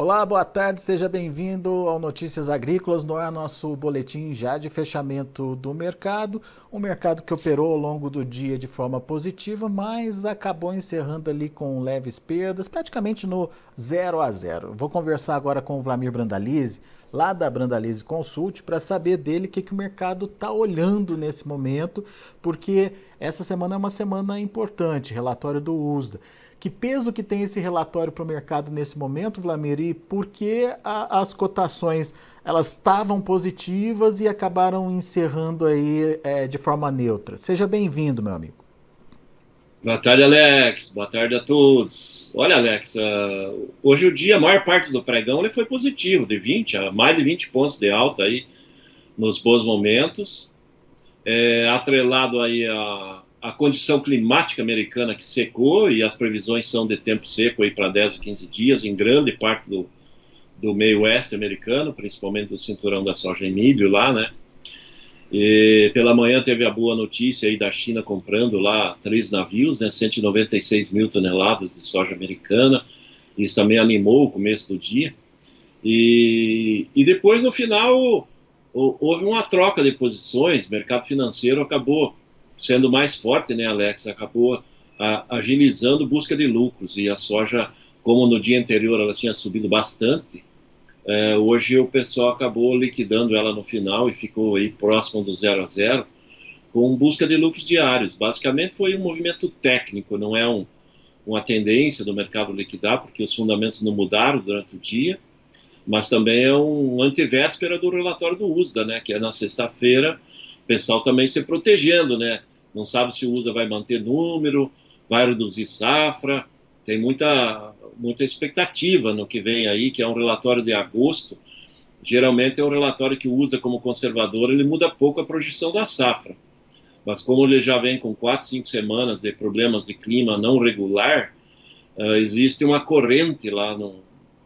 Olá, boa tarde, seja bem-vindo ao Notícias Agrícolas, no ar nosso boletim já de fechamento do mercado, um mercado que operou ao longo do dia de forma positiva, mas acabou encerrando ali com leves perdas, praticamente no 0 a 0. Vou conversar agora com o Vlamir Brandalize, lá da Brandalize Consult, para saber dele o que o mercado está olhando nesse momento, porque essa semana é uma semana importante, relatório do USDA. Que peso que tem esse relatório para o mercado nesse momento, Vlamir, e por que as cotações elas estavam positivas e acabaram encerrando aí de forma neutra? Seja bem-vindo, meu amigo. Boa tarde, Alex. Boa tarde a todos. Olha, Alex, hoje o dia, a maior parte do pregão ele foi positivo, de 20 a mais de 20 pontos de alta aí nos bons momentos, atrelado aí a condição climática americana que secou e as previsões são de tempo seco aí para 10 a 15 dias em grande parte do meio oeste americano, principalmente do cinturão da soja e milho lá, né? E pela manhã teve a boa notícia aí da China comprando lá 3 navios, né, 196 mil toneladas de soja americana. Isso também animou o começo do dia. E depois, no final, houve uma troca de posições. O mercado financeiro acabou sendo mais forte, né, Alex? Acabou agilizando busca de lucros. E a soja, como no dia anterior ela tinha subido bastante, hoje o pessoal acabou liquidando ela no final e ficou aí próximo do 0 a 0, com busca de lucros diários. Basicamente foi um movimento técnico, não é uma tendência do mercado liquidar, porque os fundamentos não mudaram durante o dia, mas também é um antevéspera do relatório do USDA, né, que é na sexta-feira, o pessoal também se protegendo, né, não sabe se o USDA vai manter número, vai reduzir safra, tem muita expectativa no que vem aí, que é um relatório de agosto. Geralmente é um relatório que usa como conservador, ele muda pouco a projeção da safra. Mas como ele já vem com 4, 5 semanas de problemas de clima não regular, existe uma corrente lá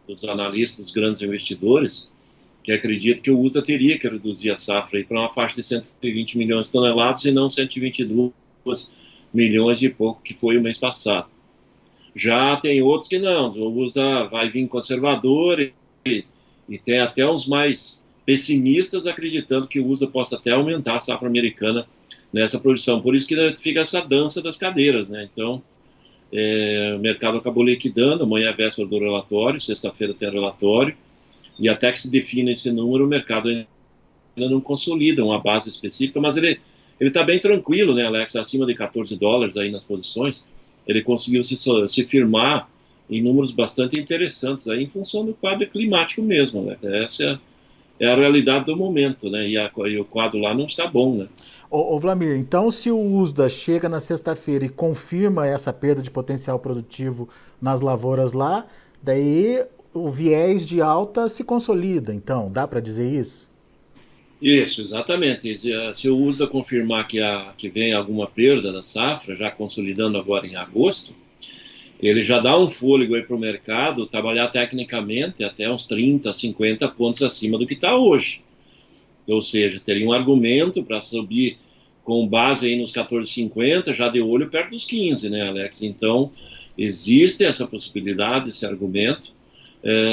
dos analistas, dos grandes investidores, que acredita que o USDA teria que reduzir a safra para uma faixa de 120 milhões de toneladas e não 122 milhões e pouco, que foi o mês passado. Já tem outros que não, o USDA vai vir conservador e tem até uns mais pessimistas acreditando que o USDA possa até aumentar a safra americana nessa produção. Por isso que fica essa dança das cadeiras, né? Então, o mercado acabou liquidando, amanhã é véspera do relatório, sexta-feira tem relatório, e até que se define esse número, o mercado ainda não consolida uma base específica, mas ele está bem tranquilo, né, Alex? Acima de 14 dólares aí nas posições, ele conseguiu se firmar em números bastante interessantes aí em função do quadro climático mesmo, né? Essa é a realidade do momento, né? E o quadro lá não está bom, né? Ô Vlamir, então se o USDA chega na sexta-feira e confirma essa perda de potencial produtivo nas lavouras lá, daí o viés de alta se consolida, então, dá para dizer isso? Isso, exatamente. Se o USDA confirmar que vem alguma perda na safra, já consolidando agora em agosto, ele já dá um fôlego aí para o mercado trabalhar tecnicamente até uns 30, 50 pontos acima do que está hoje. Ou seja, teria um argumento para subir com base aí nos 14,50, já de olho perto dos 15, né, Alex? Então, existe essa possibilidade, esse argumento,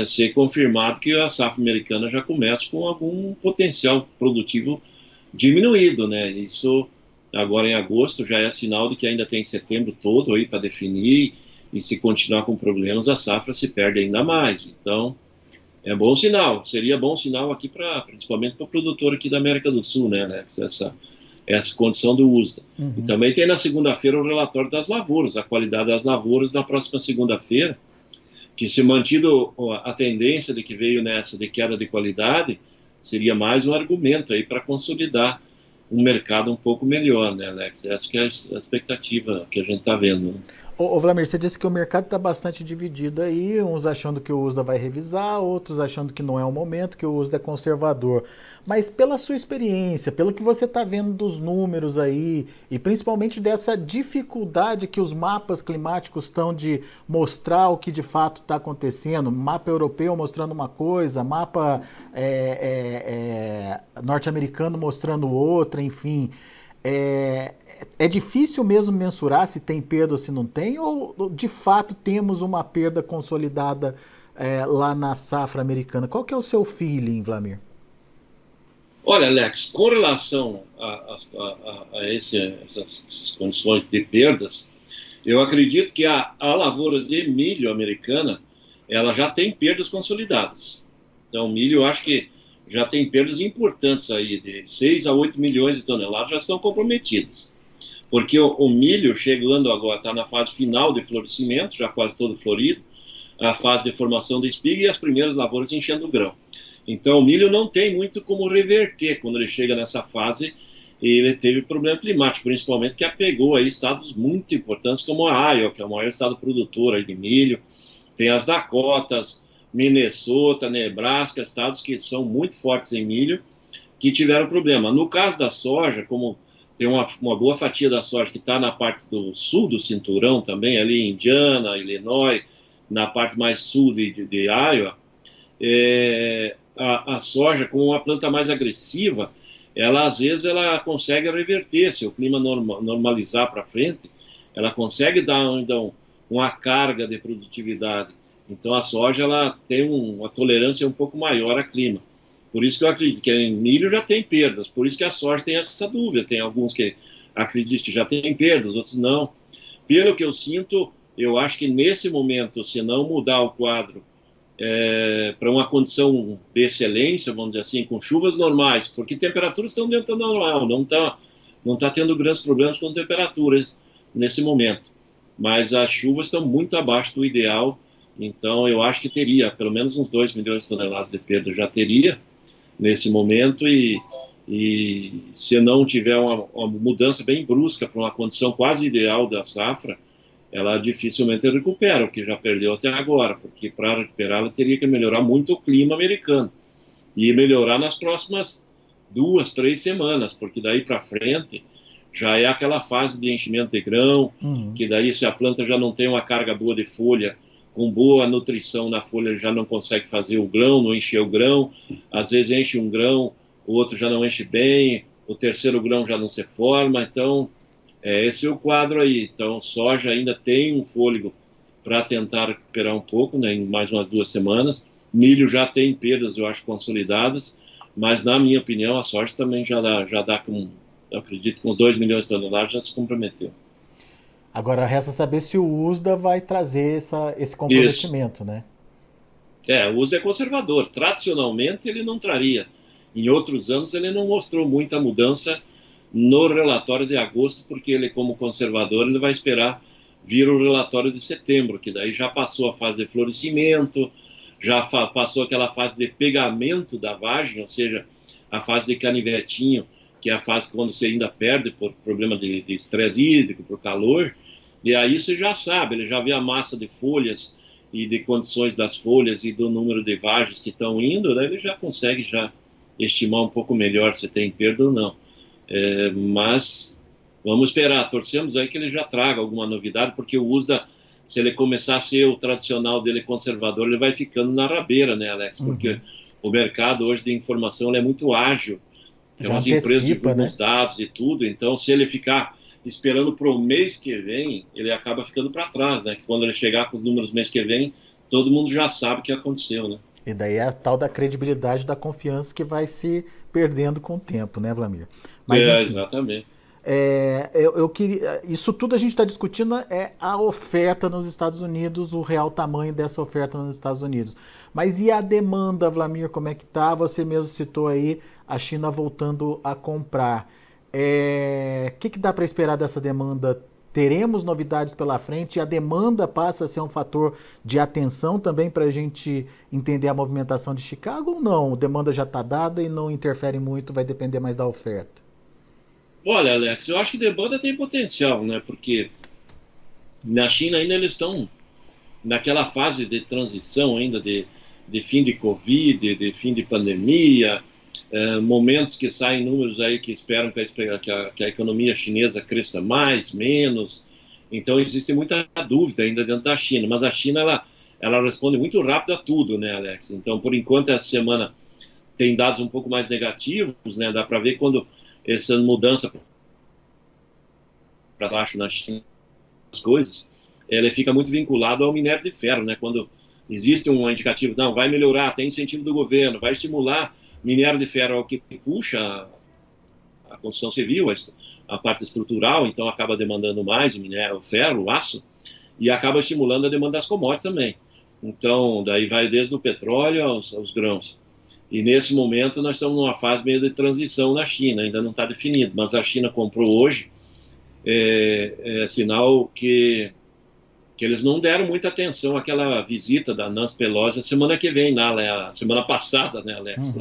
ser confirmado que a safra americana já começa com algum potencial produtivo diminuído, né? Isso agora em agosto já é sinal de que ainda tem setembro todo aí para definir, e se continuar com problemas a safra se perde ainda mais. Então é bom sinal, seria bom sinal aqui principalmente para o produtor aqui da América do Sul, né, Alex? Essa condição do USDA. E Uhum. também tem na segunda-feira o relatório das lavouras, a qualidade das lavouras na próxima segunda-feira, que se mantido a tendência de que veio nessa de queda de qualidade, seria mais um argumento aí para consolidar um mercado um pouco melhor, né, Alex? Essa que é a expectativa que a gente está vendo, né? Ô Vlamir, você disse que o mercado está bastante dividido aí, uns achando que o USDA vai revisar, outros achando que não é o momento, que o USDA é conservador. Mas pela sua experiência, pelo que você está vendo dos números aí, e principalmente dessa dificuldade que os mapas climáticos estão de mostrar o que de fato está acontecendo, mapa europeu mostrando uma coisa, mapa norte-americano mostrando outra, enfim. É, é difícil mesmo mensurar se tem perda ou se não tem, ou de fato temos uma perda consolidada lá na safra americana. Qual que é o seu feeling, Vlamir? Olha, Alex, com relação essas condições de perdas, eu acredito que a lavoura de milho americana, ela já tem perdas consolidadas. Então, o milho, eu acho que já tem perdas importantes aí, de 6 a 8 milhões de toneladas já estão comprometidas. Porque o milho, chegando agora, está na fase final de florescimento, já quase todo florido, a fase de formação da espiga e as primeiras lavouras enchendo o grão. Então, o milho não tem muito como reverter quando ele chega nessa fase. Ele teve problema climático, principalmente, que apegou aí estados muito importantes, como a Iowa, que é o maior estado produtor aí de milho. Tem as Dakotas, Minnesota, Nebraska, estados que são muito fortes em milho, que tiveram problema. No caso da soja, como tem uma boa fatia da soja que está na parte do sul do cinturão também, ali em Indiana, Illinois, na parte mais sul de Iowa, a soja, com uma planta mais agressiva, ela às vezes ela consegue reverter, se o clima normalizar para frente, ela consegue dar então, uma carga de produtividade. Então a soja ela tem uma tolerância um pouco maior a clima. Por isso que eu acredito que em milho já tem perdas, por isso que a soja tem essa dúvida. Tem alguns que acreditam que já tem perdas, outros não. Pelo que eu sinto, eu acho que nesse momento, se não mudar o quadro para uma condição de excelência, vamos dizer assim, com chuvas normais, porque temperaturas estão dentro do normal, não tá tendo grandes problemas com temperaturas nesse momento. Mas as chuvas estão muito abaixo do ideal, então eu acho que teria, pelo menos uns 2 milhões de toneladas de perda já teria nesse momento, e se não tiver uma mudança bem brusca para uma condição quase ideal da safra, ela dificilmente recupera o que já perdeu até agora, porque para recuperar ela teria que melhorar muito o clima americano e melhorar nas próximas 2, 3 semanas, porque daí para frente já é aquela fase de enchimento de grão, que daí se a planta já não tem uma carga boa de folha, com boa nutrição na folha, já não consegue fazer o grão, não encher o grão, às vezes enche um grão, o outro já não enche bem, o terceiro grão já não se forma, então esse é o quadro aí. Então, soja ainda tem um fôlego para tentar recuperar um pouco, né, em mais umas 2 semanas. Milho já tem perdas, eu acho, consolidadas, mas, na minha opinião, a soja também já dá com, eu acredito, com uns 2 milhões de toneladas já se comprometeu. Agora, resta saber se o USDA vai trazer esse Isso. comprometimento, né? O USDA é conservador. Tradicionalmente, ele não traria. Em outros anos, ele não mostrou muita mudança no relatório de agosto, porque ele, como conservador, ele vai esperar vir o relatório de setembro, que daí já passou a fase de florescimento, já passou aquela fase de pegamento da vagem, ou seja, a fase de canivetinho, que é a fase quando você ainda perde por problema de estresse hídrico, por calor, e aí você já sabe, ele já vê a massa de folhas e de condições das folhas e do número de vagens que estão indo, né, ele já consegue já estimar um pouco melhor se tem perda ou não. Mas vamos esperar, torcemos aí que ele já traga alguma novidade, porque o USDA, se ele começar a ser o tradicional dele conservador, ele vai ficando na rabeira, né, Alex? Porque o mercado hoje de informação ele é muito ágil, então Já as empresas antecipa, divulgam né? os dados e tudo, então se ele ficar esperando para o mês que vem, ele acaba ficando para trás, né? Que quando ele chegar com os números do mês que vem, todo mundo já sabe o que aconteceu, né? E daí é a tal da credibilidade, da confiança que vai se perdendo com o tempo, né, Vlamir? Mas enfim, Exatamente. eu queria. Isso tudo a gente está discutindo é a oferta nos Estados Unidos, o real tamanho dessa oferta nos Estados Unidos. Mas e a demanda, Vlamir, como é que tá? Você mesmo citou aí a China voltando a comprar. Que dá para esperar dessa demanda? Teremos novidades pela frente e a demanda passa a ser um fator de atenção também para a gente entender a movimentação de Chicago ou não? A demanda já está dada e não interfere muito, vai depender mais da oferta. Olha, Alex, eu acho que demanda tem potencial, né? Porque na China ainda eles estão naquela fase de transição ainda de fim de Covid, de fim de pandemia, momentos que saem números aí que esperam que a economia chinesa cresça mais, menos. Então existe muita dúvida ainda dentro da China, mas a China ela responde muito rápido a tudo, né, Alex? Então, por enquanto, essa semana tem dados um pouco mais negativos, né? Dá para ver quando essa mudança para baixo na China, as coisas, ela fica muito vinculada ao minério de ferro, né? Quando existe um indicativo, não, vai melhorar, tem incentivo do governo, vai estimular. Minério de ferro é o que puxa a construção civil, a parte estrutural, então acaba demandando mais o minério, o ferro, o aço, e acaba estimulando a demanda das commodities também. Então, daí vai desde o petróleo aos grãos. E nesse momento nós estamos numa fase meio de transição na China, ainda não está definido, mas a China comprou hoje, é sinal que eles não deram muita atenção àquela visita da Nancy Pelosi a semana que vem, a semana passada, né, Alex,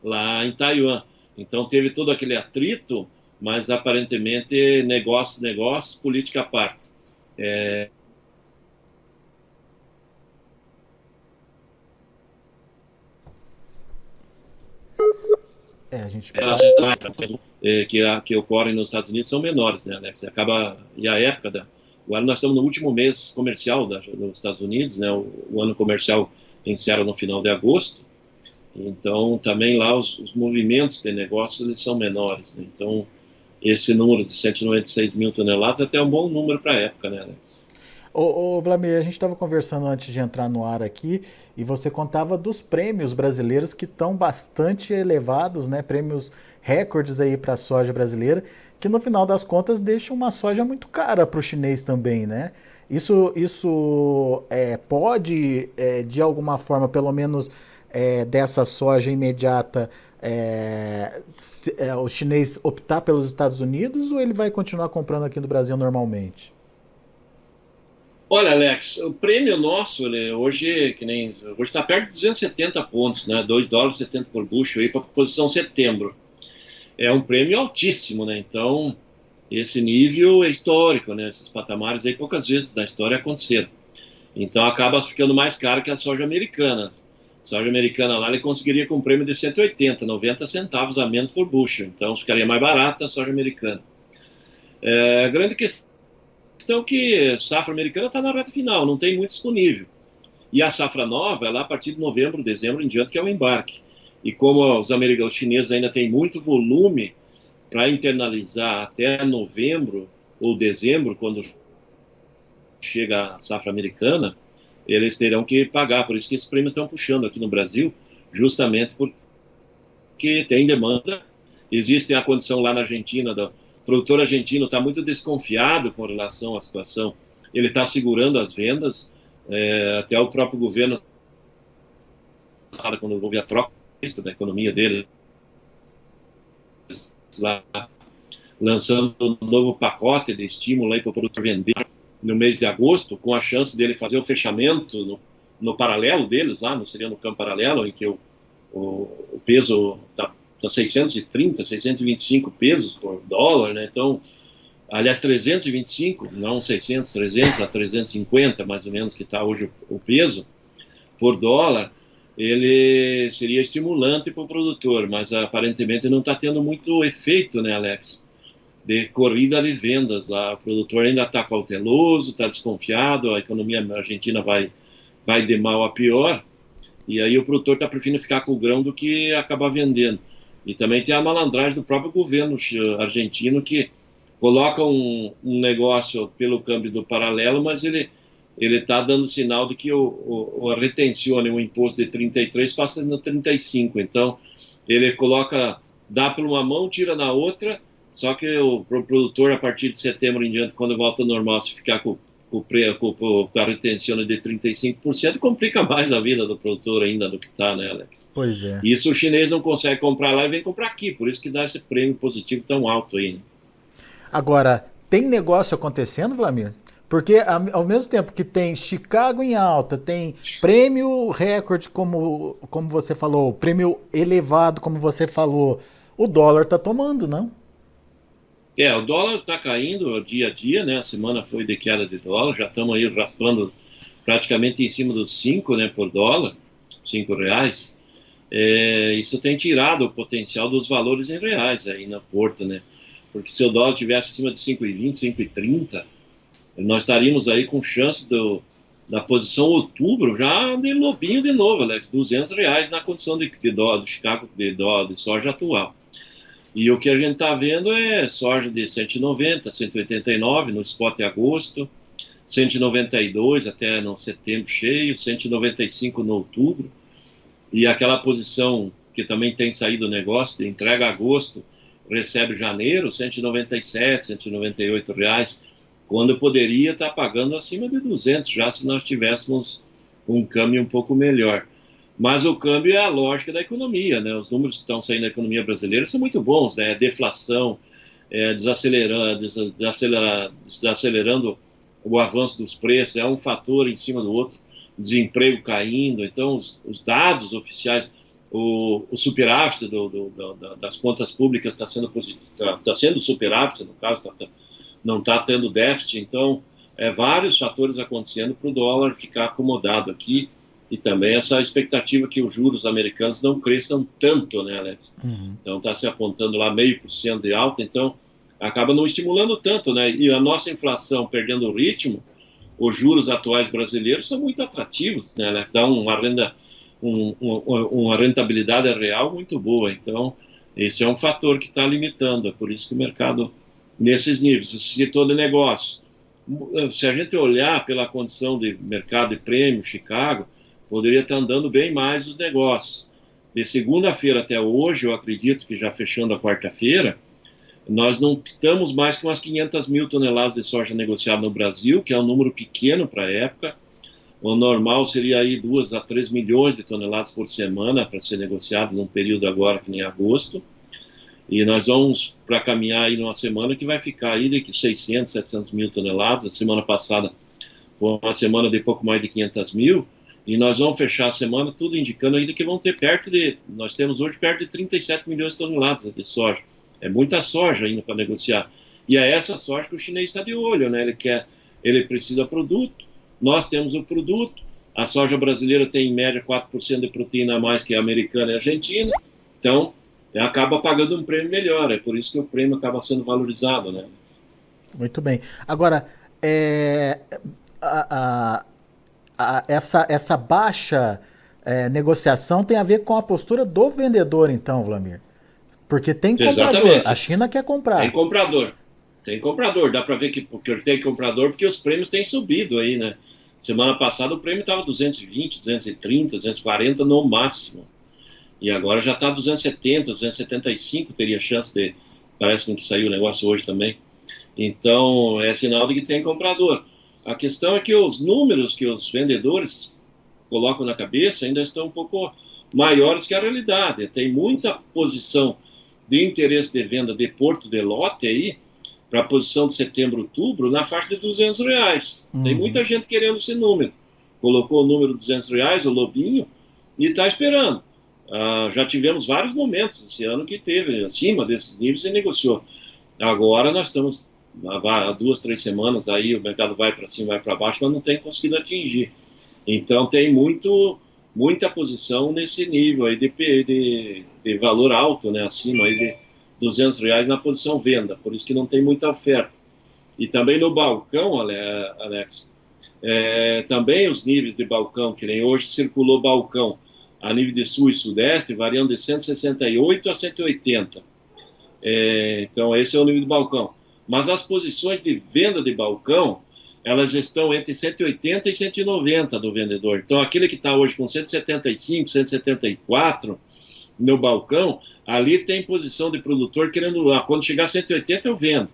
lá em Taiwan. Então teve todo aquele atrito, mas aparentemente negócios, política à parte. A gente que ocorrem nos Estados Unidos são menores, né, Alex? E a época agora nós estamos no último mês comercial dos Estados Unidos, né? O ano comercial encerra no final de agosto. Então também lá os movimentos de negócios eles são menores, né? Então esse número de 196 mil toneladas é até um bom número para a época, né, Alex? Ô, Vlamir, a gente estava conversando antes de entrar no ar aqui e você contava dos prêmios brasileiros que estão bastante elevados, né? Prêmios recordes aí para a soja brasileira, que no final das contas deixam uma soja muito cara para o chinês também, né? Isso pode, de alguma forma, pelo menos dessa soja imediata, o chinês optar pelos Estados Unidos ou ele vai continuar comprando aqui no Brasil normalmente? Olha, Alex, o prêmio nosso, hoje está perto de 270 pontos, né? $2,70 por bushel aí para a posição setembro. É um prêmio altíssimo, né? Então, esse nível é histórico, né? Esses patamares aí poucas vezes na história aconteceram. Então, acaba ficando mais caro que a soja americana. A soja americana lá, ele conseguiria com um prêmio de 180, 90 centavos a menos por bushel. Então, ficaria mais barata a soja americana. A grande questão que safra americana está na reta final, não tem muito disponível. E a safra nova, ela a partir de novembro, dezembro em diante, que é o embarque. E como os chineses ainda têm muito volume para internalizar até novembro ou dezembro, quando chega a safra americana, eles terão que pagar. Por isso que esses prêmios estão puxando aqui no Brasil, justamente porque tem demanda. Existe a condição lá na Argentina, o produtor argentino está muito desconfiado com relação à situação. Ele está segurando as vendas, até o próprio governo, quando houve a troca da economia dele, lá, lançando um novo pacote de estímulo para o produtor vender no mês de agosto, com a chance dele fazer o fechamento no paralelo deles, lá, não seria no campo paralelo, em que o peso está 630, 625 pesos por dólar, né? Então, aliás, 325, não 600, 300 a 350, mais ou menos, que está hoje o peso por dólar, ele seria estimulante para o produtor, mas aparentemente não está tendo muito efeito, né, Alex? De corrida de vendas lá. O produtor ainda está cauteloso, está desconfiado, a economia argentina vai de mal a pior, e aí o produtor está preferindo ficar com o grão do que acabar vendendo. E também tem a malandragem do próprio governo argentino, que coloca um negócio pelo câmbio do paralelo, mas ele está dando sinal de que o retencione, um imposto de 33 passa no 35. Então, ele dá por uma mão, tira na outra, só que o produtor, a partir de setembro em diante, quando volta ao normal, se ficar com a retenção de 35%, complica mais a vida do produtor ainda do que está, né, Alex? Pois é. Isso o chinês não consegue comprar lá e vem comprar aqui, por isso que dá esse prêmio positivo tão alto aí, né? Agora, tem negócio acontecendo, Vlamir? Porque ao mesmo tempo que tem Chicago em alta, tem prêmio recorde, como você falou, prêmio elevado, como você falou, o dólar tá tomando, não? O dólar está caindo dia a dia, né? A semana foi de queda de dólar, já estamos aí raspando praticamente em cima dos 5, né, por dólar, R$ 5. Isso tem tirado o potencial dos valores em reais aí na Porto, né? Porque se o dólar tivesse acima de 5,20, 5,30, nós estaríamos aí com chance da posição outubro já de lobinho de novo, Alex, R$ 200 na condição de dólar do Chicago, de soja atual. E o que a gente está vendo é soja de 190, 189 no spot em agosto, 192 até no setembro cheio, 195 no outubro, e aquela posição que também tem saído do negócio, de entrega a agosto, recebe janeiro, 197, 198 reais, quando poderia estar pagando acima de 200 já se nós tivéssemos um câmbio um pouco melhor. Mas o câmbio é a lógica da economia, né? Os números que estão saindo da economia brasileira são muito bons, né? Deflação, desacelerando o avanço dos preços, é um fator em cima do outro, desemprego caindo, então os dados oficiais, o superávit das contas públicas está sendo superávit, no caso, não está tendo déficit, então vários fatores acontecendo para o dólar ficar acomodado aqui, e também essa expectativa que os juros americanos não cresçam tanto, né, Alex? Uhum. Então está se apontando lá 0,5% de alta, então acaba não estimulando tanto, né? E a nossa inflação perdendo o ritmo, os juros atuais brasileiros são muito atrativos, né, Alex? Dá uma rentabilidade real muito boa, então esse é um fator que está limitando, é por isso que o mercado, nesses níveis, o setor de negócios, se a gente olhar pela condição de mercado de prêmio, Chicago, poderia estar andando bem mais os negócios. De segunda-feira até hoje, eu acredito que já fechando a quarta-feira, nós não estamos mais que umas 500 mil toneladas de soja negociada no Brasil, que é um número pequeno para a época. O normal seria aí 2 a 3 milhões de toneladas por semana para ser negociado num período agora que nem agosto. E nós vamos para caminhar aí numa semana que vai ficar aí de 600, 700 mil toneladas. A semana passada foi uma semana de pouco mais de 500 mil. E nós vamos fechar a semana tudo indicando ainda que vão ter nós temos hoje perto de 37 milhões de toneladas de soja. É muita soja ainda para negociar. E é essa soja que o chinês está de olho, né? Ele precisa de produto, nós temos o produto, a soja brasileira tem em média 4% de proteína a mais que a americana e a argentina, então acaba pagando um prêmio melhor, é por isso que o prêmio acaba sendo valorizado, né? Muito bem. Agora, essa baixa negociação tem a ver com a postura do vendedor, então, Wlamir? Porque tem comprador, exatamente. A China quer comprar. Tem comprador, dá para ver que tem comprador porque os prêmios têm subido aí, né? Semana passada o prêmio estava 220, 230, 240 no máximo. E agora já está 270, 275, teria chance de, parece que saiu o negócio hoje também. Então é sinal de que tem comprador. A questão é que os números que os vendedores colocam na cabeça ainda estão um pouco maiores que a realidade. Tem muita posição de interesse de venda de porto de lote aí, para a posição de setembro, outubro, na faixa de R$200. Tem muita gente querendo esse número. Colocou o número de R$200, o lobinho, e está esperando. Já tivemos vários momentos esse ano que teve acima desses níveis e negociou. Agora nós estamos há 2, 3 semanas, aí o mercado vai para cima, vai para baixo, mas não tem conseguido atingir. Então tem muita posição nesse nível aí de valor alto, né, acima aí de R$200 na posição venda, por isso que não tem muita oferta. E também no balcão, Alex, também os níveis de balcão, que nem hoje circulou balcão a nível de sul e sudeste, variando de 168 a 180. Então esse é o nível de balcão. Mas as posições de venda de balcão, elas estão entre 180 e 190 do vendedor. Então aquele que está hoje com 175, 174 no balcão, ali tem posição de produtor querendo, quando chegar a 180 eu vendo,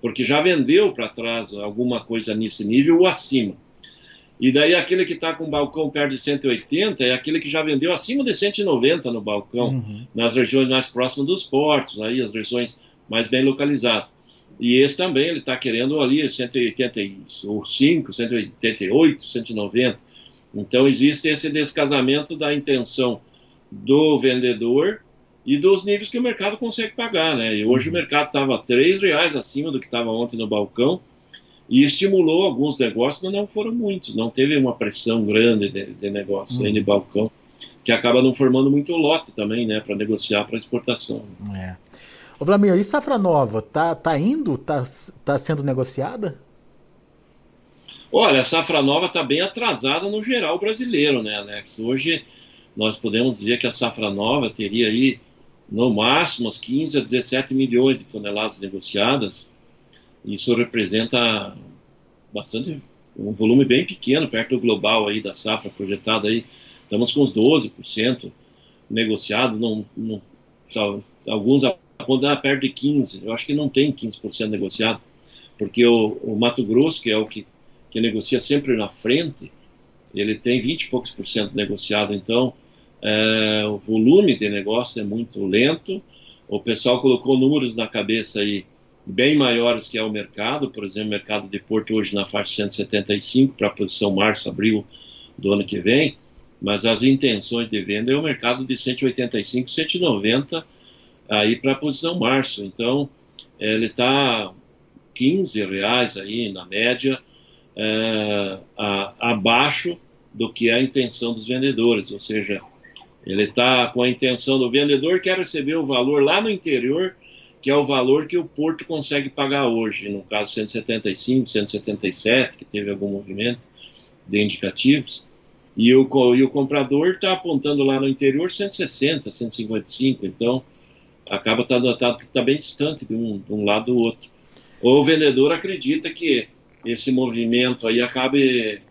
porque já vendeu para trás alguma coisa nesse nível ou acima. E daí aquele que está com balcão perto de 180 é aquele que já vendeu acima de 190 no balcão, nas regiões mais próximas dos portos, aí as regiões mais bem localizadas. E esse também, ele está querendo ali 185, 188, 190. Então existe esse descasamento da intenção do vendedor e dos níveis que o mercado consegue pagar, né? E hoje o mercado estava R$3 acima do que estava ontem no balcão e estimulou alguns negócios, mas não foram muitos, não teve uma pressão grande de negócio aí no balcão, que acaba não formando muito lote também, né, para negociar para exportação. Ô Wlamir, e safra nova, tá sendo negociada? Olha, a safra nova está bem atrasada no geral brasileiro, né, Alex? Hoje nós podemos dizer que a safra nova teria aí, no máximo, uns 15 a 17 milhões de toneladas negociadas. Isso representa bastante um volume bem pequeno, perto do global aí da safra projetada aí. Estamos com uns 12% negociado, alguns apontam perto de 15%, eu acho que não tem 15% negociado, porque o Mato Grosso, que é o que negocia sempre na frente, ele tem 20 e poucos por cento negociado, então o volume de negócio é muito lento. O pessoal colocou números na cabeça aí bem maiores que é o mercado, por exemplo, o mercado de Porto hoje na faixa 175 para a posição março, abril do ano que vem, mas as intenções de venda é o mercado de 185, 190 aí para a posição março, então ele está R$15 aí na média, abaixo do que é a intenção dos vendedores, ou seja, ele está com a intenção do vendedor quer receber o valor lá no interior, que é o valor que o Porto consegue pagar hoje, no caso 175, 177, que teve algum movimento de indicativos, e o comprador está apontando lá no interior 160, 155, então acaba tá bem distante de um lado do outro. O vendedor acredita que esse movimento aí acabe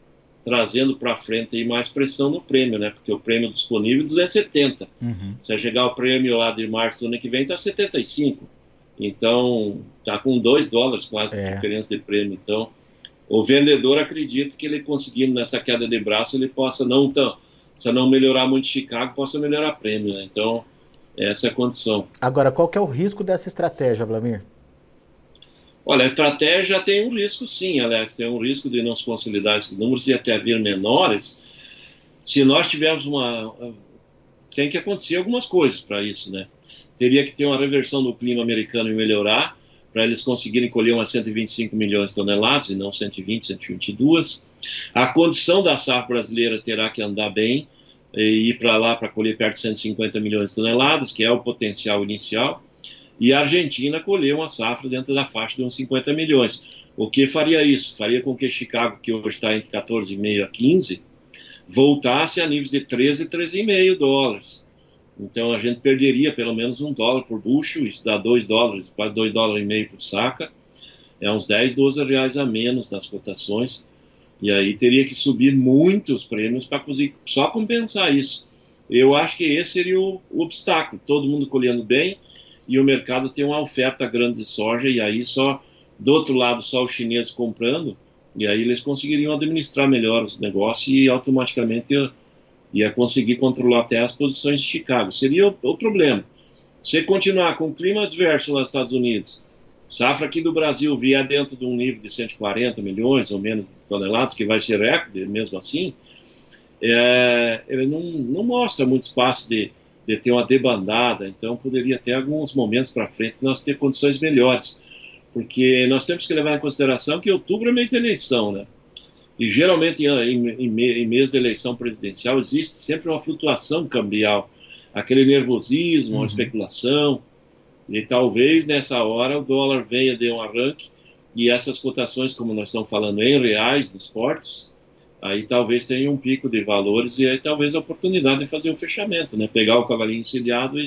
trazendo para frente aí mais pressão no prêmio, né? Porque o prêmio disponível é 270. Uhum. Se chegar o prêmio lá de março do ano que vem, está 75. Então, está com $2 quase de diferença de prêmio. Então, o vendedor acredita que ele conseguindo nessa queda de braço, ele possa se não melhorar muito Chicago, possa melhorar prêmio, né? Então, essa é a condição. Agora, qual que é o risco dessa estratégia, Wlamir? Olha, a estratégia tem um risco sim, Alex, tem um risco de não se consolidar esses números e até vir menores. Se nós tivermos tem que acontecer algumas coisas para isso, né? Teria que ter uma reversão do clima americano e melhorar, para eles conseguirem colher umas 125 milhões de toneladas, e não 120, 122. A condição da safra brasileira terá que andar bem, e ir para lá para colher perto de 150 milhões de toneladas, que é o potencial inicial. E a Argentina colheu uma safra dentro da faixa de uns 50 milhões. O que faria isso? Faria com que Chicago, que hoje está entre 14,5 a 15, voltasse a níveis de 13, 13,5 dólares. Então a gente perderia pelo menos $1 por bushel, isso dá $2, quase $2,5 por saca. É uns 10, 12 reais a menos nas cotações. E aí teria que subir muitos prêmios para conseguir só compensar isso. Eu acho que esse seria o obstáculo. Todo mundo colhendo bem, e o mercado tem uma oferta grande de soja, e aí só, do outro lado, só os chineses comprando, e aí eles conseguiriam administrar melhor os negócios e automaticamente ia conseguir controlar até as posições de Chicago. Seria o problema. Se continuar com o clima adverso lá nos Estados Unidos, safra aqui do Brasil vier dentro de um nível de 140 milhões ou menos de toneladas, que vai ser recorde mesmo assim, ele não mostra muito espaço de ter uma debandada, então poderia ter alguns momentos para frente nós ter condições melhores, porque nós temos que levar em consideração que outubro é mês de eleição, né? E geralmente em mês de eleição presidencial existe sempre uma flutuação cambial, aquele nervosismo, uma especulação, e talvez nessa hora o dólar venha de um arranque, e essas cotações, como nós estamos falando em reais nos portos, aí talvez tenha um pico de valores e aí talvez a oportunidade de fazer um fechamento, né? Pegar o cavalinho encilhado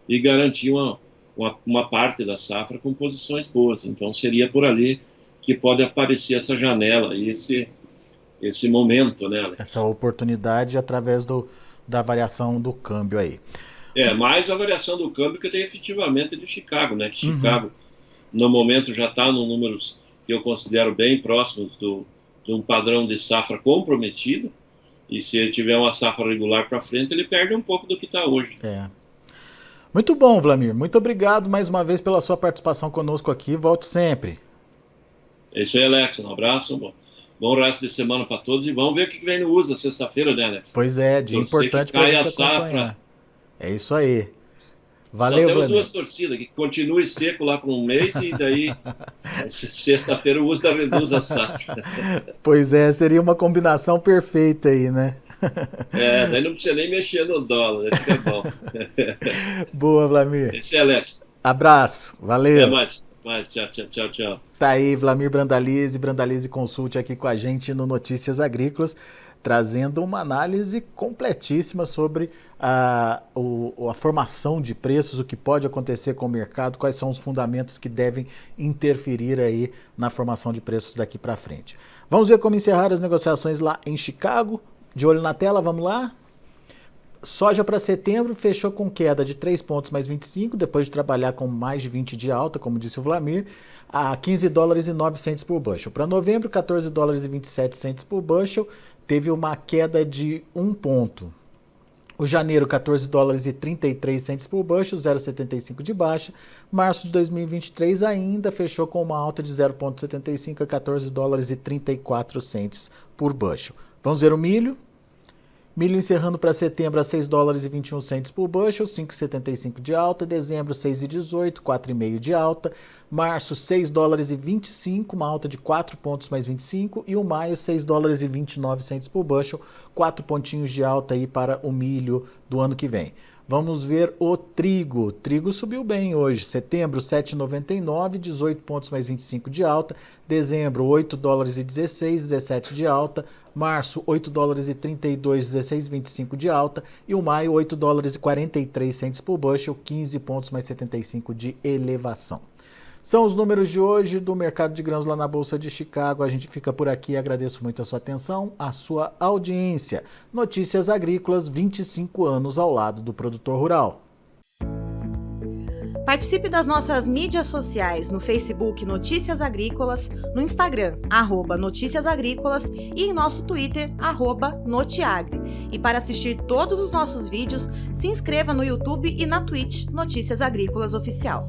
e garantir uma parte da safra com posições boas. Então seria por ali que pode aparecer essa janela e esse momento, né, Alex? Essa oportunidade através da variação do câmbio aí. Mais a variação do câmbio que tem efetivamente de Chicago, né? Que Chicago, no momento, já está nos números que eu considero bem próximos de um padrão de safra comprometido, e se ele tiver uma safra regular para frente, ele perde um pouco do que está hoje. Muito bom, Wlamir. Muito obrigado mais uma vez pela sua participação conosco aqui. Volte sempre. É isso aí, Alex. Um abraço. Bom resto de semana para todos, e vamos ver o que vem no USA sexta-feira, né, Alex? Pois é, dia importante para a gente acompanhar. Safra. É isso aí. Valeu, só temos duas torcidas, que continue seco lá por um mês, e daí sexta-feira o USA reduz a safra. Pois é, seria uma combinação perfeita aí, né? Daí não precisa nem mexer no dólar, fica bom. Boa, Wlamir. Esse é Alex. Abraço, valeu. Até mais. Tchau. Tá aí, Wlamir Brandalize Consult aqui com a gente no Notícias Agrícolas. trazendo uma análise completíssima sobre a formação de preços, o que pode acontecer com o mercado, quais são os fundamentos que devem interferir aí na formação de preços daqui para frente. Vamos ver como encerrar as negociações lá em Chicago. De olho na tela, vamos lá? Soja para setembro fechou com queda de 3 pontos mais 25, depois de trabalhar com mais de 20 de alta, como disse o Vlamir, a 15 dólares e 9 centes por bushel. Para novembro, 14 dólares e 27 centes por bushel, teve uma queda de 1 ponto. O janeiro, 14 dólares e 33 centes por bushel, 0,75 de baixa. Março de 2023 ainda fechou com uma alta de 0,75 a 14 dólares e 34 centes por bushel. Vamos ver o milho. Milho encerrando para setembro a 6 dólares e 21 centes por bushel, 5,75 de alta. Dezembro, 6,18, 4,5 de alta. Março, 6 dólares e 25, uma alta de 4 pontos mais 25. E o maio, 6 dólares e 29 centes por bushel, 4 pontinhos de alta aí para o milho do ano que vem. Vamos ver o trigo. O trigo subiu bem hoje. Setembro, 7,99, 18 pontos mais 25 de alta. Dezembro, 8 dólares e 16, 17 de alta. Março, 8 dólares e 32, 16,25 de alta. E o maio, 8 dólares e 43 centes por bushel, 15 pontos mais 75 de elevação. São os números de hoje do mercado de grãos lá na Bolsa de Chicago. A gente fica por aqui. Agradeço muito a sua atenção, a sua audiência. Notícias Agrícolas, 25 anos ao lado do produtor rural. Participe das nossas mídias sociais no Facebook Notícias Agrícolas, no Instagram, @Notícias Agrícolas e em nosso Twitter, @Notiagre. E para assistir todos os nossos vídeos, se inscreva no YouTube e na Twitch Notícias Agrícolas Oficial.